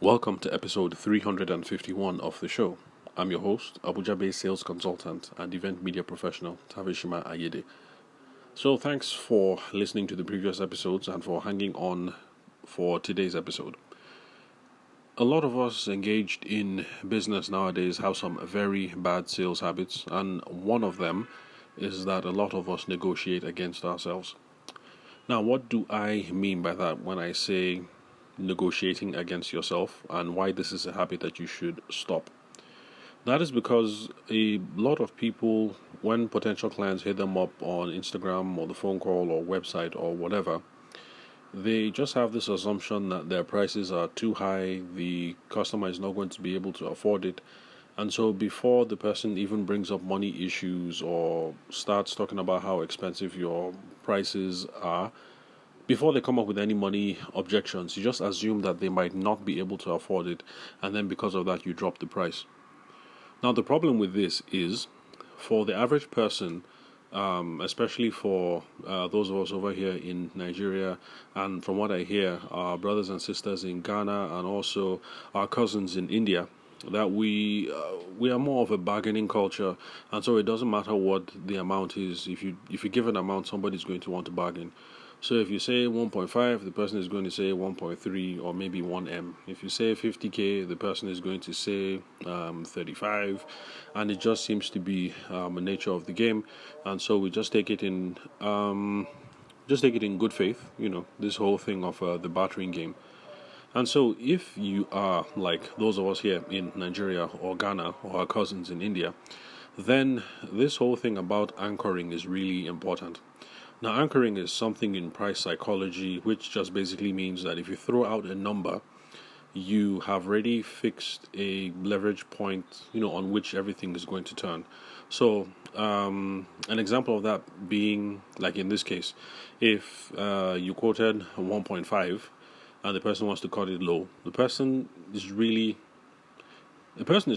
Welcome to episode 351 of the show. I'm your host, Abuja based sales consultant and event media professional, Tavishima Ayede. So, thanks for listening to the previous episodes and for hanging on for today's episode. A lot of us engaged in business nowadays have some very bad sales habits, and one of them is that a lot of us negotiate against ourselves. Now, what do I mean by that when I say negotiating against yourself, and why this is a habit that you should stop? That is because a lot of people, when potential clients hit them up on Instagram or the phone call or website or whatever, they just have this assumption that their prices are too high, the customer is not going to be able to afford it. And so, before the person even brings up money issues or starts talking about how expensive your prices are, before they come up with any money objections, you just assume that they might not be able to afford it, and then because of that, you drop the price. Now, the problem with this is for the average person, especially for those of us over here in Nigeria, and from what I hear, our brothers and sisters in Ghana and also our cousins in India, that we are more of a bargaining culture, and so it doesn't matter what the amount is. If you give an amount, somebody's going to want to bargain. So if you say 1.5, the person is going to say 1.3 or maybe 1M. If you say 50k, the person is going to say 35, and it just seems to be a nature of the game. And so we just take it in good faith. This whole thing of the bartering game. And so, if you are like those of us here in Nigeria or Ghana or our cousins in India, then this whole thing about anchoring is really important. Now, anchoring is something in price psychology, which just basically means that if you throw out a number, you have already fixed a leverage point, on which everything is going to turn. So, an example of that being, like in this case, if you quoted 1.5 and the person wants to cut it low, the person is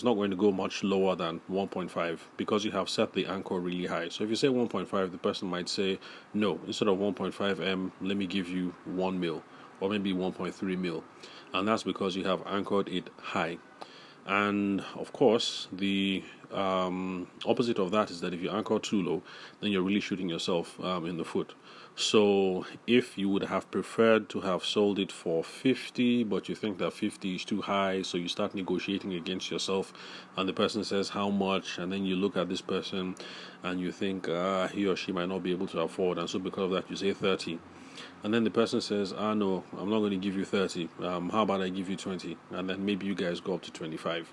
not going to go much lower than 1.5 because you have set the anchor really high. So if you say 1.5, the person might say, no, instead of 1.5 M, let me give you 1 mil or maybe 1.3 mil. And that's because you have anchored it high. And of course, the opposite of that is that if you anchor too low, then you're really shooting yourself in the foot. So if you would have preferred to have sold it for 50, but you think that 50 is too high, so you start negotiating against yourself, and the person says how much, and then you look at this person and you think he or she might not be able to afford, and so because of that you say 30. And then the person says, no, I'm not going to give you 30. How about I give you 20? And then maybe you guys go up to 25.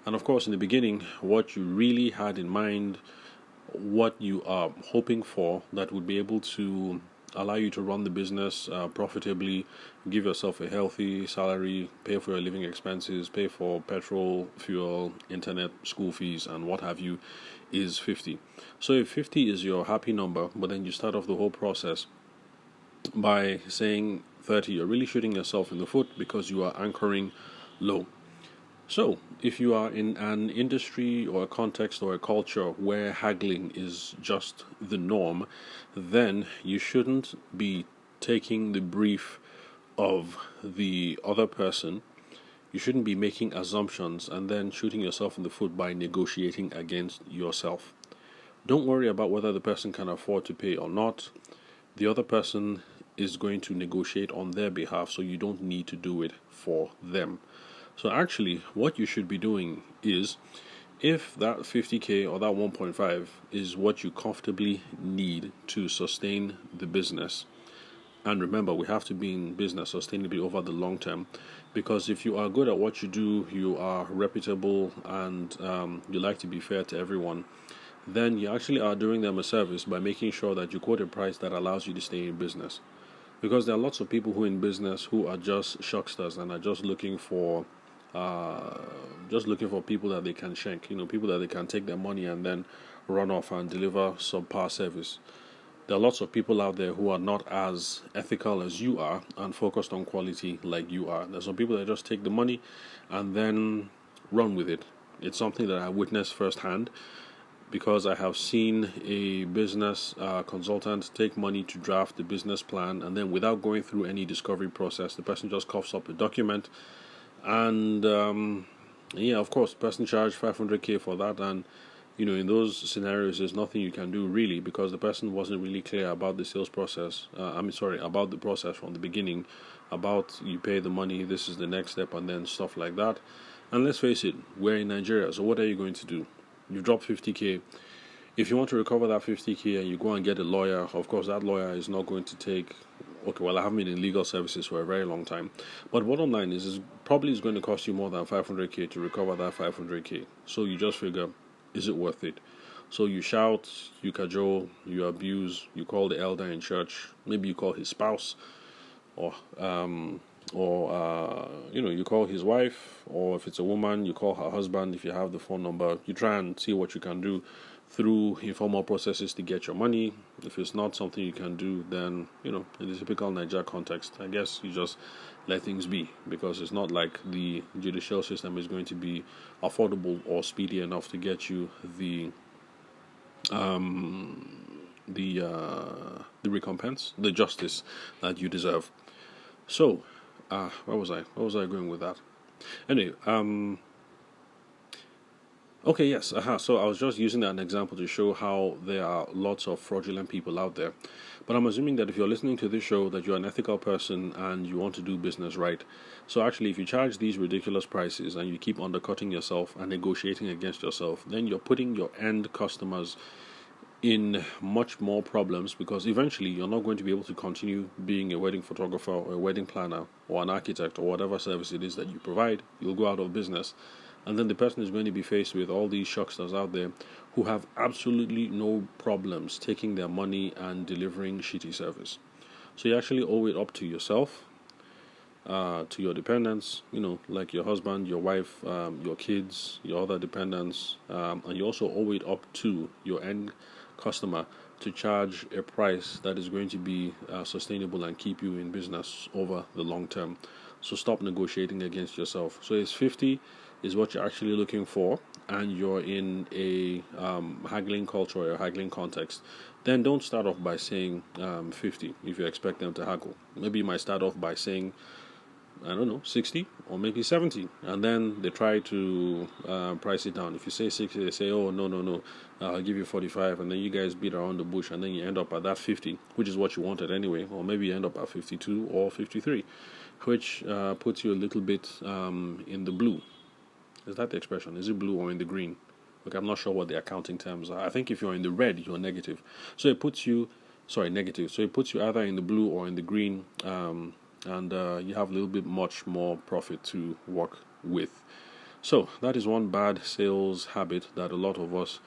And of course, in the beginning, what you really had in mind, what you are hoping for that would be able to allow you to run the business profitably, give yourself a healthy salary, pay for your living expenses, pay for petrol, fuel, internet, school fees, and what have you, is 50. So if 50 is your happy number, but then you start off the whole process by saying 30, you're really shooting yourself in the foot because you are anchoring low. So, if you are in an industry or a context or a culture where haggling is just the norm, then you shouldn't be taking the brief of the other person. You shouldn't be making assumptions and then shooting yourself in the foot by negotiating against yourself. Don't worry about whether the person can afford to pay or not. The other person is going to negotiate on their behalf, so you don't need to do it for them. So actually, what you should be doing is, if that 50k or that 1.5 is what you comfortably need to sustain the business, and remember, we have to be in business sustainably over the long term, because if you are good at what you do, you are reputable, and you like to be fair to everyone, then you actually are doing them a service by making sure that you quote a price that allows you to stay in business. Because there are lots of people who in business who are just shucksters and are just looking for people that they can shank, people that they can take their money and then run off and deliver subpar service. There are lots of people out there who are not as ethical as you are and focused on quality like you are. There's some people that just take the money and then run with it. It's something that I witnessed firsthand, because I have seen a business consultant take money to draft the business plan, and then without going through any discovery process, the person just coughs up a document And yeah, of course, person charged 500K for that, and in those scenarios, there's nothing you can do really because the person wasn't really clear about the sales process. About the process from the beginning, about you pay the money, this is the next step, and then stuff like that. And let's face it, we're in Nigeria, so what are you going to do? You drop 50K. If you want to recover that 50K and you go and get a lawyer, of course, that lawyer is not going to take. Okay, well, I haven't been in legal services for a very long time, but bottom line is probably is going to cost you more than 500K to recover that 500K. So you just figure, is it worth it? So you shout, you cajole, you abuse, you call the elder in church, maybe you call his spouse, or you call his wife, or if it's a woman, you call her husband. If you have the phone number, you try and see what you can do through informal processes to get your money. If it's not something you can do, then in the typical Niger context, I guess you just let things be, because it's not like the judicial system is going to be affordable or speedy enough to get you the recompense, the justice that you deserve. So, where was I? Where was I going with that? Anyway, okay, yes. So I was just using that as an example to show how there are lots of fraudulent people out there. But I'm assuming that if you're listening to this show, that you're an ethical person and you want to do business right. So actually, if you charge these ridiculous prices and you keep undercutting yourself and negotiating against yourself, then you're putting your end customers in much more problems, because eventually you're not going to be able to continue being a wedding photographer or a wedding planner or an architect or whatever service it is that you provide. You'll go out of business. And then the person is going to be faced with all these shocksters out there who have absolutely no problems taking their money and delivering shitty service. So you actually owe it up to yourself, to your dependents, like your husband, your wife, your kids, your other dependents, and you also owe it up to your end customer to charge a price that is going to be sustainable and keep you in business over the long term. So stop negotiating against yourself. So it's 50 is what you're actually looking for, and you're in a haggling culture or a haggling context, then don't start off by saying 50 if you expect them to haggle. Maybe you might start off by saying, I don't know, 60 or maybe 70, and then they try to price it down. If you say 60, they say, oh, no, I'll give you 45, and then you guys beat around the bush, and then you end up at that 50, which is what you wanted anyway, or maybe you end up at 52 or 53, which puts you a little bit in the blue. Is that the expression? Is it blue or in the green? Look, I'm not sure what the accounting terms are. I think if you're in the red, you're negative. So it puts you, negative. So it puts you either in the blue or in the green, and you have a little bit much more profit to work with. So that is one bad sales habit that a lot of us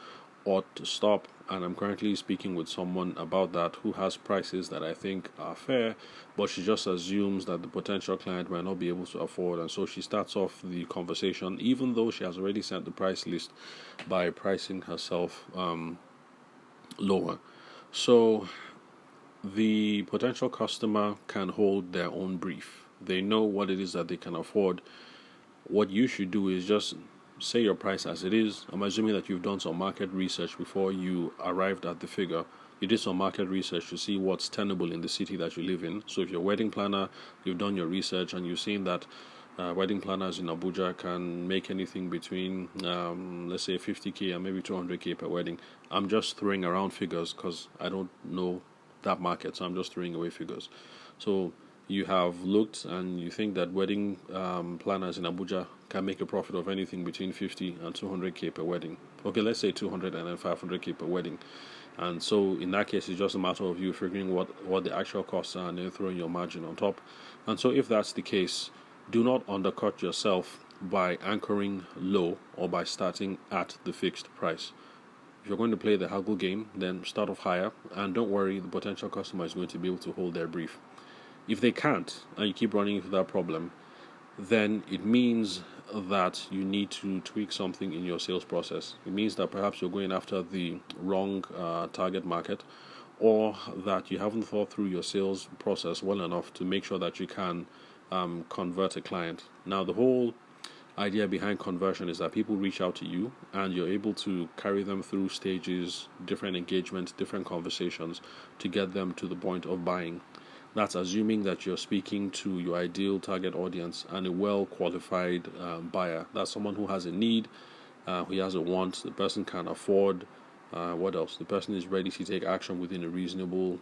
ought to stop, and I'm currently speaking with someone about that who has prices that I think are fair, but she just assumes that the potential client might not be able to afford, and so she starts off the conversation even though she has already sent the price list by pricing herself lower. So the potential customer can hold their own brief. They know what it is that they can afford. What you should do is just say your price as it is. I'm assuming that you've done some market research before you arrived at the figure. You did some market research to see what's tenable in the city that you live in. So if you're a wedding planner, you've done your research and you've seen that wedding planners in Abuja can make anything between, let's say, 50K and maybe 200K per wedding. I'm just throwing around figures because I don't know that market, so I'm just throwing away figures. So you have looked and you think that wedding planners in Abuja can make a profit of anything between 50 and 200K per wedding. Okay, let's say 200 and then 500K per wedding. And so in that case, it's just a matter of you figuring what the actual costs are and then throwing your margin on top. And so if that's the case, do not undercut yourself by anchoring low or by starting at the fixed price. If you're going to play the haggle game, then start off higher, and don't worry, the potential customer is going to be able to hold their brief. If they can't, and you keep running into that problem, then it means that you need to tweak something in your sales process. It means that perhaps you're going after the wrong target market, or that you haven't thought through your sales process well enough to make sure that you can convert a client. Now, the whole idea behind conversion is that people reach out to you and you're able to carry them through stages, different engagements, different conversations to get them to the point of buying. That's assuming that you're speaking to your ideal target audience and a well qualified buyer. That's someone who has a need, who has a want, the person can afford. What else? The person is ready to take action within a reasonable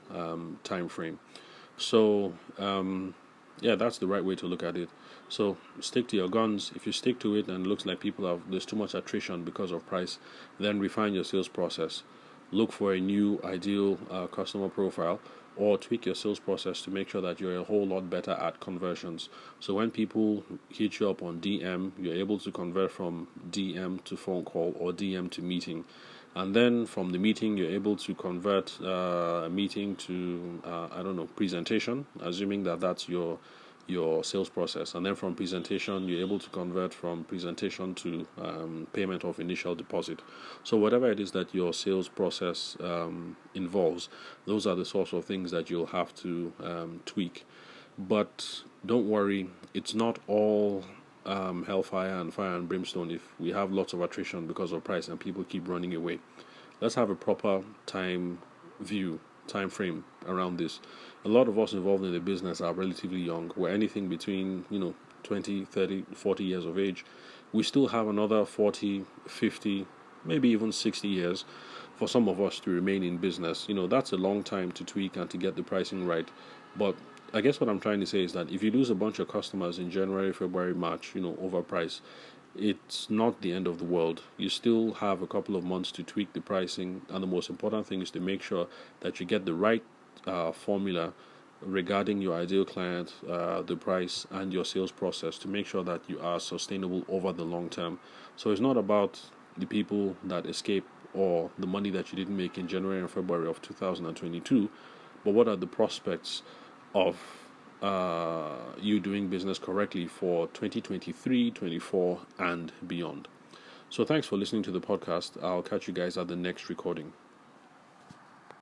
time frame. So, yeah, that's the right way to look at it. So stick to your guns. If you stick to it and it looks like there's too much attrition because of price, then refine your sales process. Look for a new ideal customer profile, or tweak your sales process to make sure that you're a whole lot better at conversions. So when people hit you up on DM, you're able to convert from DM to phone call or DM to meeting. And then from the meeting, you're able to convert a meeting to, presentation, assuming that that's your sales process. And then from presentation, you're able to convert from presentation to payment of initial deposit. So whatever it is that your sales process involves, those are the sorts of things that you'll have to tweak. But don't worry, it's not all hellfire and fire and brimstone if we have lots of attrition because of price and people keep running away. Let's have a proper time frame around this. A lot of us involved in the business are relatively young. We're anything between 20, 30, 40 years of age. We still have another 40, 50, maybe even 60 years for some of us to remain in business. That's a long time to tweak and to get the pricing right. But I guess what I'm trying to say is that if you lose a bunch of customers in January, February, March, over price, it's not the end of the world. You still have a couple of months to tweak the pricing, and the most important thing is to make sure that you get the right formula regarding your ideal client, the price, and your sales process to make sure that you are sustainable over the long term. So it's not about the people that escape or the money that you didn't make in January and February of 2022, but what are the prospects of you doing business correctly for 2023, 24, and beyond. So thanks for listening to the podcast. I'll catch you guys at the next recording.